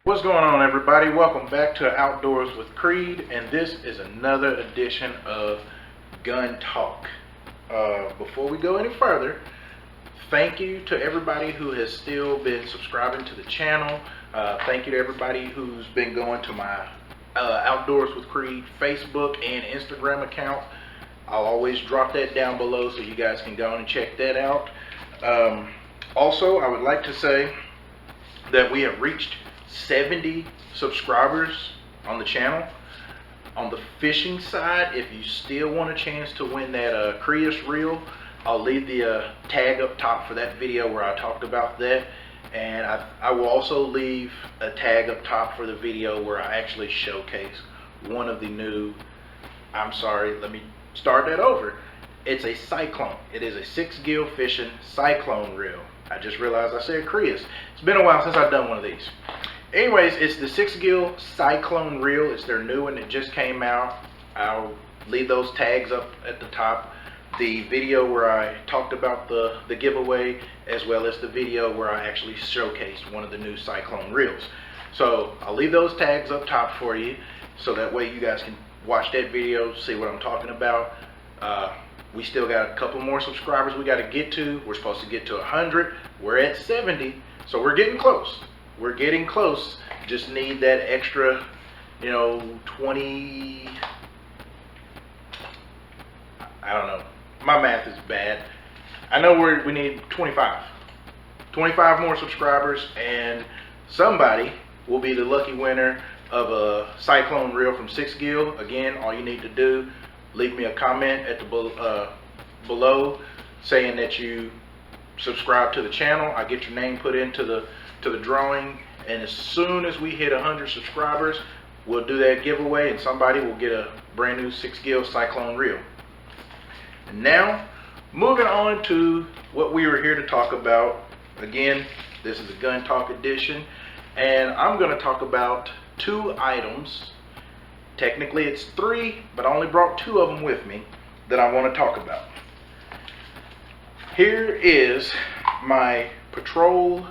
What's going on, everybody? Welcome back to Outdoors with Creed, and this is another edition of Gun Talk. Before we go any further, thank you to everybody who has still been subscribing to the channel. Thank you to everybody who's been going to my Outdoors with Creed Facebook and Instagram account. I'll always drop that down below so you guys can go and check that out. Also, I would like to say that we have reached 70 subscribers on the channel. On the fishing side, if you still want a chance to win that Creus reel, I'll leave the tag up top for that video where I talked about that, and I will also leave a tag up top for the video where I actually showcase one of the new, let me start that over. It's a Cyclone. It is a 6-gill fishing Cyclone reel. I just realized I said Creus. It's been a while since I've done one of these. Anyways, it's the 6-gill Cyclone reel. It's their new one. It just came out. I'll leave those tags up at the top. The video where I talked about the giveaway, as well as the video where I actually showcased one of the new Cyclone reels. So I'll leave those tags up top for you, so that way you guys can watch that video, see what I'm talking about. We still got a couple more subscribers we got to get to. We're supposed to get to 100. We're at 70, so we're getting close. We're getting close. Just need that extra, 20. I don't know. My math is bad. I know we need 25. 25 more subscribers, and somebody will be the lucky winner of a Cyclone reel from 6-gill. Again, all you need to do, leave me a comment at the below saying that you subscribe to the channel. I get your name put into the drawing, and as soon as we hit 100 subscribers, we'll do that giveaway, and somebody will get a brand new 6-gill Cyclone reel. And now, moving on to what we were here to talk about. Again, this is a Gun Talk edition, and I'm going to talk about 2 items. Technically it's 3, but I only brought 2 of them with me that I want to talk about. Here is my patrol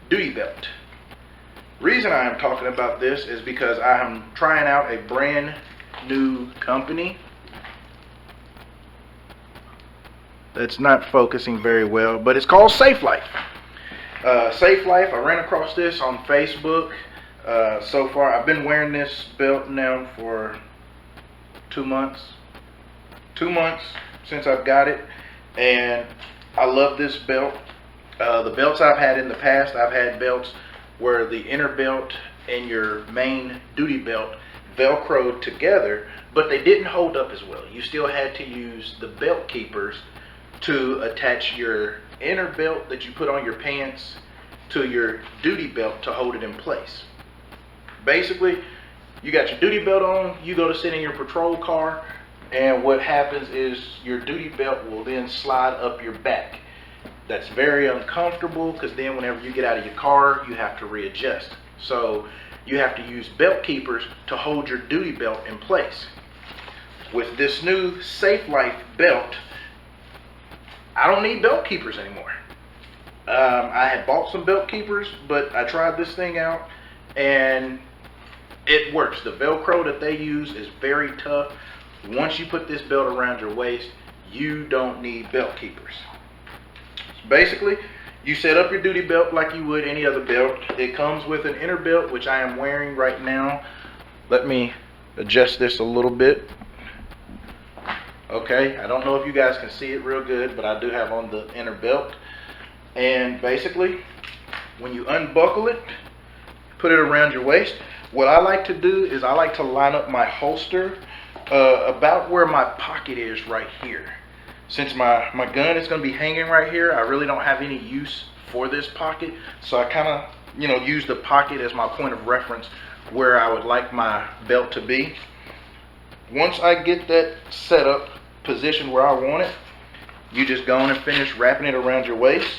duty belt. Reason I am talking about this is because I am trying out a brand new company. That's not focusing very well, but it's called Safe Life. Safe Life, I ran across this on Facebook. So far I've been wearing this belt now for 2 months. 2 months since I've got it, and I love this belt. The belts I've had in the past, I've had belts where the inner belt and your main duty belt velcroed together, but they didn't hold up as well. You still had to use the belt keepers to attach your inner belt that you put on your pants to your duty belt to hold it in place. Basically, you got your duty belt on, you go to sit in your patrol car, and what happens is your duty belt will then slide up your back. That's very uncomfortable, because then whenever you get out of your car, you have to readjust. So you have to use belt keepers to hold your duty belt in place. With this new Safe Life belt, I don't need belt keepers anymore. I had bought some belt keepers, but I tried this thing out, and it works. The Velcro that they use is very tough. Once you put this belt around your waist, you don't need belt keepers. Basically, you set up your duty belt like you would any other belt. It comes with an inner belt, which I am wearing right now. Let me adjust this a little bit. Okay, I don't know if you guys can see it real good, but I do have on the inner belt. And basically, when you unbuckle it, put it around your waist, what I like to do is I like to line up my holster about where my pocket is right here. Since my gun is going to be hanging right here, I really don't have any use for this pocket, so I kind of use the pocket as my point of reference where I would like my belt to be. Once I get that set up, positioned where I want it, you just go on and finish wrapping it around your waist,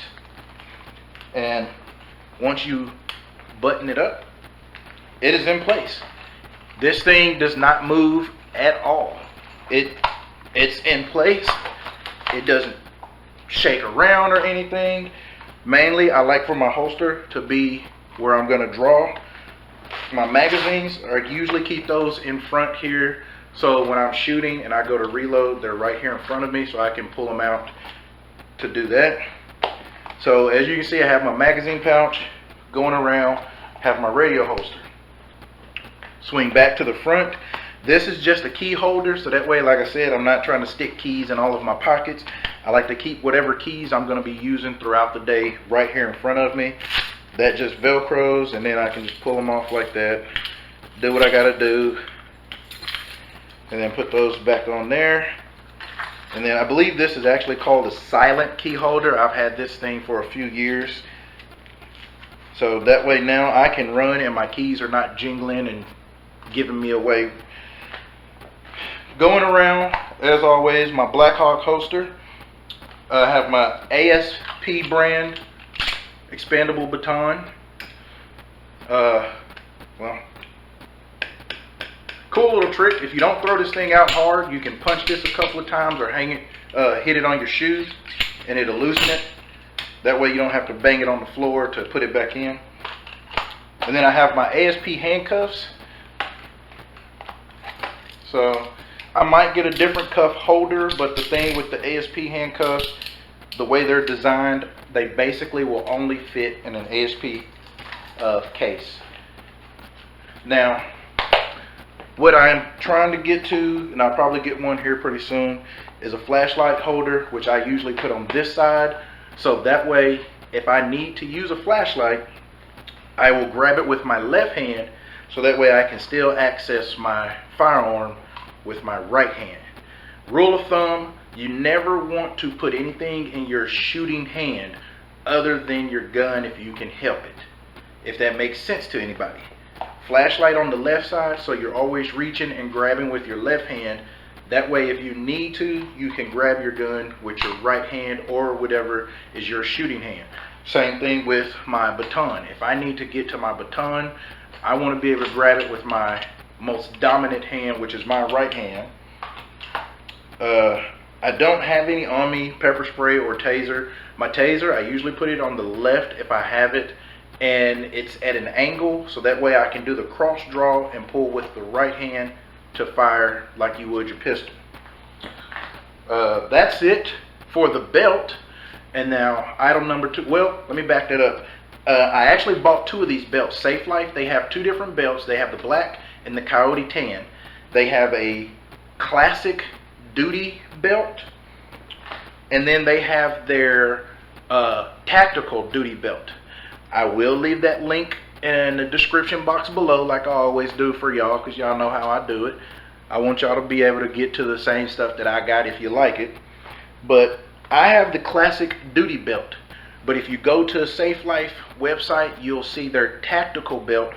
and once you button it up, it is in place. This thing does not move at all. It's in place. It doesn't shake around or anything. Mainly, I like for my holster to be where I'm going to draw. My magazines are usually keep those in front here, so when I'm shooting and I go to reload, they're right here in front of me, so I can pull them out to do that. So as you can see, I have my magazine pouch going around, have my radio holster. Swing back to the front. This is just a key holder, so that way, like I said, I'm not trying to stick keys in all of my pockets. I like to keep whatever keys I'm going to be using throughout the day right here in front of me. That just velcros, and then I can just pull them off like that, do what I got to do, and then put those back on there. And then I believe this is actually called a silent key holder. I've had this thing for a few years, so that way now I can run and my keys are not jingling and giving me away. Going around, as always, my Blackhawk holster. I have my ASP brand expandable baton. Well, cool little trick. If you don't throw this thing out hard, you can punch this a couple of times or hang it, hit it on your shoes, and it'll loosen it. That way you don't have to bang it on the floor to put it back in. And then I have my ASP handcuffs. So I might get a different cuff holder, but the thing with the ASP handcuffs, the way they're designed, they basically will only fit in an ASP case. Now, what I'm trying to get to, and I'll probably get one here pretty soon, is a flashlight holder, which I usually put on this side. So that way, if I need to use a flashlight, I will grab it with my left hand, so that way I can still access my firearm with my right hand. Rule of thumb, you never want to put anything in your shooting hand other than your gun if you can help it, if that makes sense to anybody. Flashlight on the left side, so you're always reaching and grabbing with your left hand. That way, if you need to, you can grab your gun with your right hand or whatever is your shooting hand. Same thing with my baton. If I need to get to my baton, I want to be able to grab it with my most dominant hand, which is my right hand. I don't have any on me, pepper spray or taser. My taser, I usually put it on the left if I have it, and it's at an angle, so that way I can do the cross draw and pull with the right hand to fire like you would your pistol. That's it for the belt. And now item number 2, well, let me back that up. I actually bought 2 of these belts. Safe Life, they have 2 different belts. They have the black and the coyote tan. They have a classic duty belt, and then they have their tactical duty belt. I will leave that link in the description box below, like I always do for y'all, because y'all know how I do it. I want y'all to be able to get to the same stuff that I got if you like it. But I have the classic duty belt. But if you go to a Safe Life website, you'll see their tactical belt,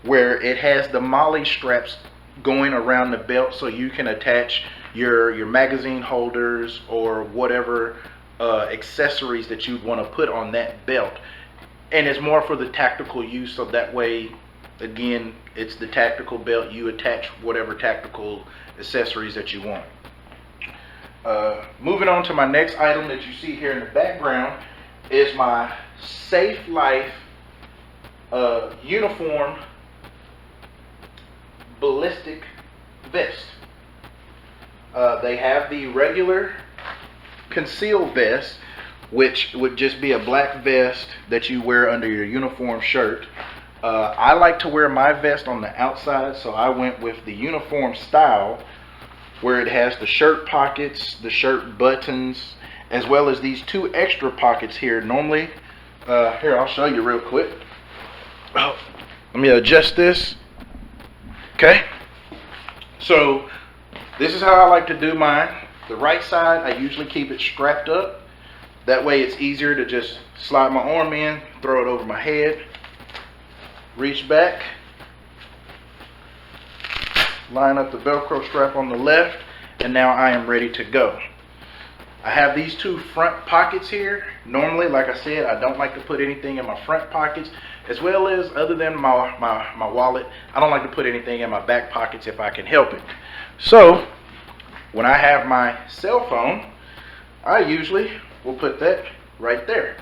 where it has the MOLLE straps going around the belt, so you can attach your magazine holders or whatever accessories that you want to put on that belt. And it's more for the tactical use, so that way, again, it's the tactical belt. You attach whatever tactical accessories that you want. Moving on to my next item that you see here in the background is my Safe Life uniform ballistic vest. They have the regular concealed vest, which would just be a black vest that you wear under your uniform shirt. I like to wear my vest on the outside, so I went with the uniform style, where it has the shirt pockets, the shirt buttons, as well as these 2 extra pockets here. Normally, here, I'll show you real quick. Let me adjust this. Okay, so this is how I like to do mine. The right side, I usually keep it strapped up. That way it's easier to just slide my arm in, throw it over my head, reach back, line up the Velcro strap on the left, and now I am ready to go. I have these 2 front pockets here. Normally, like I said, I don't like to put anything in my front pockets, as well as, other than my wallet, I don't like to put anything in my back pockets if I can help it. So when I have my cell phone, I usually will put that right there.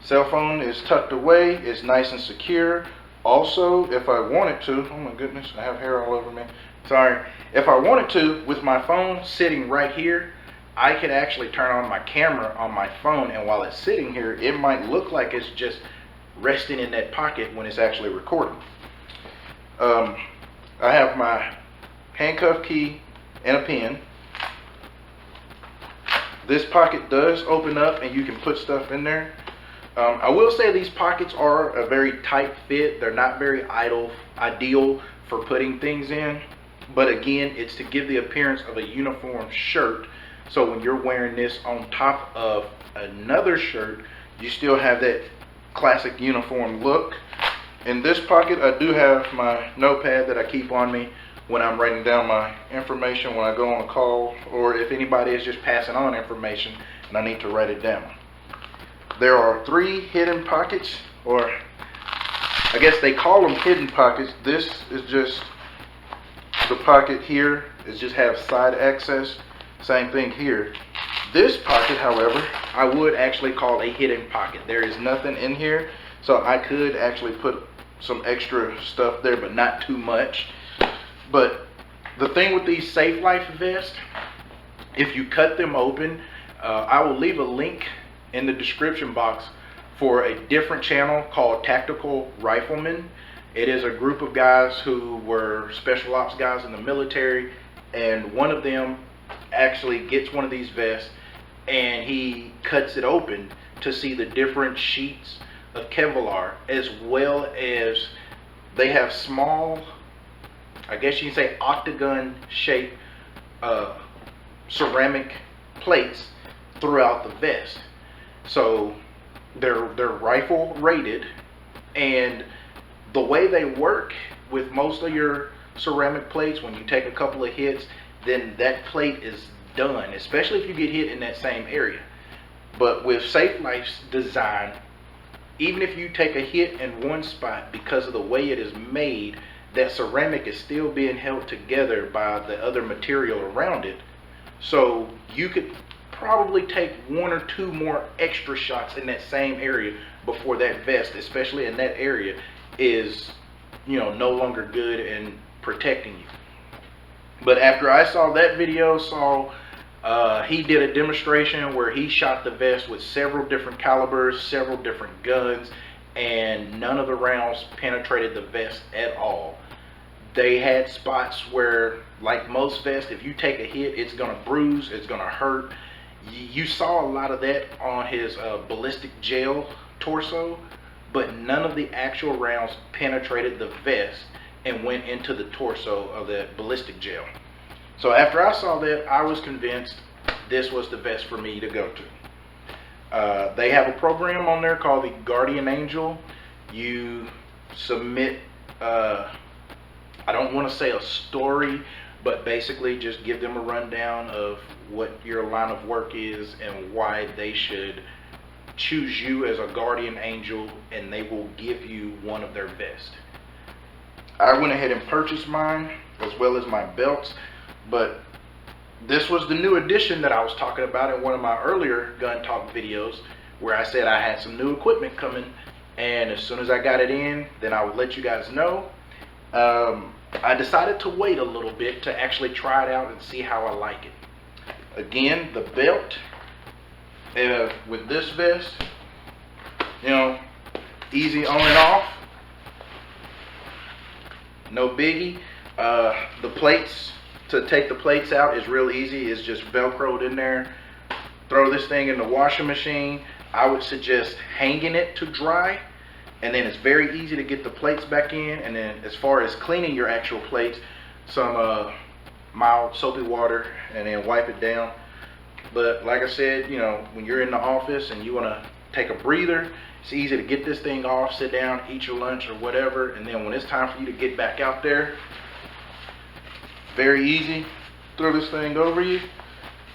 Cell phone is tucked away, it's nice and secure. Also, if I wanted to, oh my goodness, I have hair all over me. Sorry. If I wanted to, with my phone sitting right here, I could actually turn on my camera on my phone, and while it's sitting here, it might look like it's just resting in that pocket when it's actually recording. I have my handcuff key and a pen. This pocket does open up and you can put stuff in there. I will say these pockets are a very tight fit. They're not very ideal for putting things in. But again, it's to give the appearance of a uniform shirt. So when you're wearing this on top of another shirt, you still have that classic uniform look. In this pocket, I do have my notepad that I keep on me when I'm writing down my information when I go on a call, or if anybody is just passing on information and I need to write it down. There are 3 hidden pockets, or I guess they call them hidden pockets. This is just the pocket here. It just has side access. Same thing here. This pocket, however, I would actually call a hidden pocket. There is nothing in here, so I could actually put some extra stuff there, but not too much. But the thing with these Safe Life vests, if you cut them open, I will leave a link in the description box for a different channel called Tactical Riflemen. It is a group of guys who were special ops guys in the military, and one of them actually gets one of these vests and he cuts it open to see the different sheets of Kevlar, as well as they have small, I guess you can say, octagon shaped ceramic plates throughout the vest. So they're rifle rated, and the way they work with most of your ceramic plates, when you take a couple of hits, then that plate is done, especially if you get hit in that same area. But with Safe Life's design, even if you take a hit in one spot, because of the way it is made, that ceramic is still being held together by the other material around it. So you could probably take 1 or 2 more extra shots in that same area before that vest, especially in that area, is, you know, no longer good and protecting you. But after I saw that video, he did a demonstration where he shot the vest with several different calibers, several different guns, and none of the rounds penetrated the vest at all. They had spots where, like most vests, if you take a hit, it's gonna bruise, it's gonna hurt. You saw a lot of that on his ballistic gel torso, but none of the actual rounds penetrated the vest and went into the torso of the ballistic gel. So after I saw that, I was convinced this was the vest for me to go to. They have a program on there called the Guardian Angel. You submit, I don't want to say a story, but basically just give them a rundown of what your line of work is and why they should choose you as a guardian angel, and they will give you one of their vests. I went ahead and purchased mine, as well as my belts, but this was the new addition that I was talking about in one of my earlier gun talk videos, where I said I had some new equipment coming, and as soon as I got it in, then I would let you guys know. I decided to wait a little bit to actually try it out and see how I like it. Again, the belt with this vest, you know, easy on and off, no biggie. The plates, to take the plates out is real easy. It's just velcroed in there. Throw this thing in the washing machine. I would suggest hanging it to dry, and then it's very easy to get the plates back in. And then as far as cleaning your actual plates, some mild soapy water, and then wipe it down. But like I said, you know, when you're in the office and you want to take a breather, it's easy to get this thing off, sit down, eat your lunch or whatever, and then when it's time for you to get back out there, very easy, throw this thing over you,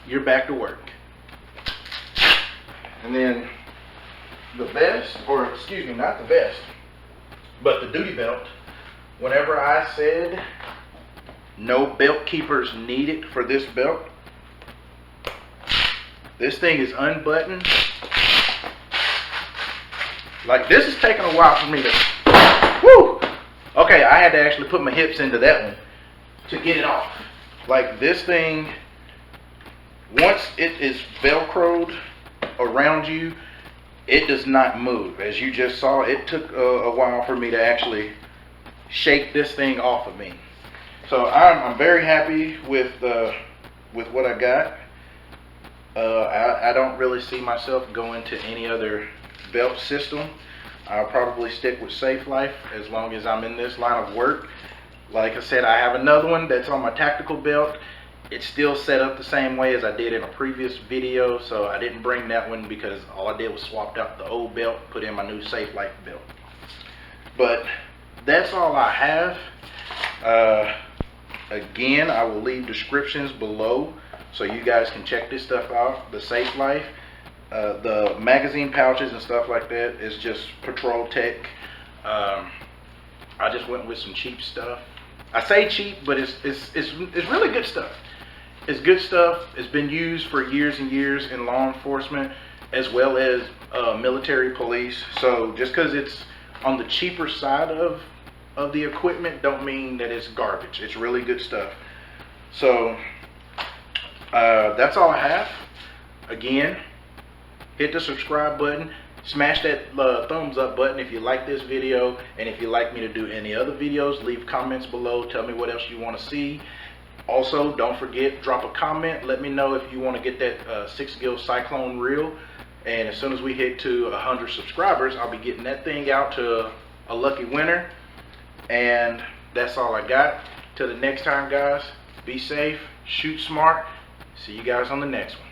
you're back to work. And then the vest, or excuse me, not the vest, but the duty belt, whenever I said no belt keepers needed for this belt, this thing is unbuttoned. Like, this is taking a while for me to, whoo! Okay, I had to actually put my hips into that one to get it off. Like this thing, once it is velcroed around you, it does not move. As you just saw, it took a while for me to actually shake this thing off of me. So I'm very happy with what I got. I don't really see myself going to any other belt system. I'll probably stick with Safe Life as long as I'm in this line of work. Like I said, I have another one that's on my tactical belt. It's still set up the same way as I did in a previous video, so I didn't bring that one because all I did was swapped out the old belt, put in my new Safe Life belt. But that's all I have. Again, I will leave descriptions below so you guys can check this stuff out. The Safe Life, the magazine pouches and stuff like that is just Patrol Tech. I just went with some cheap stuff. I say cheap, but it's really good stuff. It's good stuff. It's been used for years and years in law enforcement as well as military police. So just because it's on the cheaper side of the equipment don't mean that it's garbage. It's really good stuff. So that's all I have. Again, hit the subscribe button, smash that thumbs up button if you like this video, and if you'd like me to do any other videos, leave comments below. Tell me what else you want to see. Also, don't forget, drop a comment. Let me know if you want to get that 6-gil Cyclone reel. And as soon as we hit to 100 subscribers, I'll be getting that thing out to a lucky winner. And that's all I got. Till the next time, guys, be safe, shoot smart. See you guys on the next one.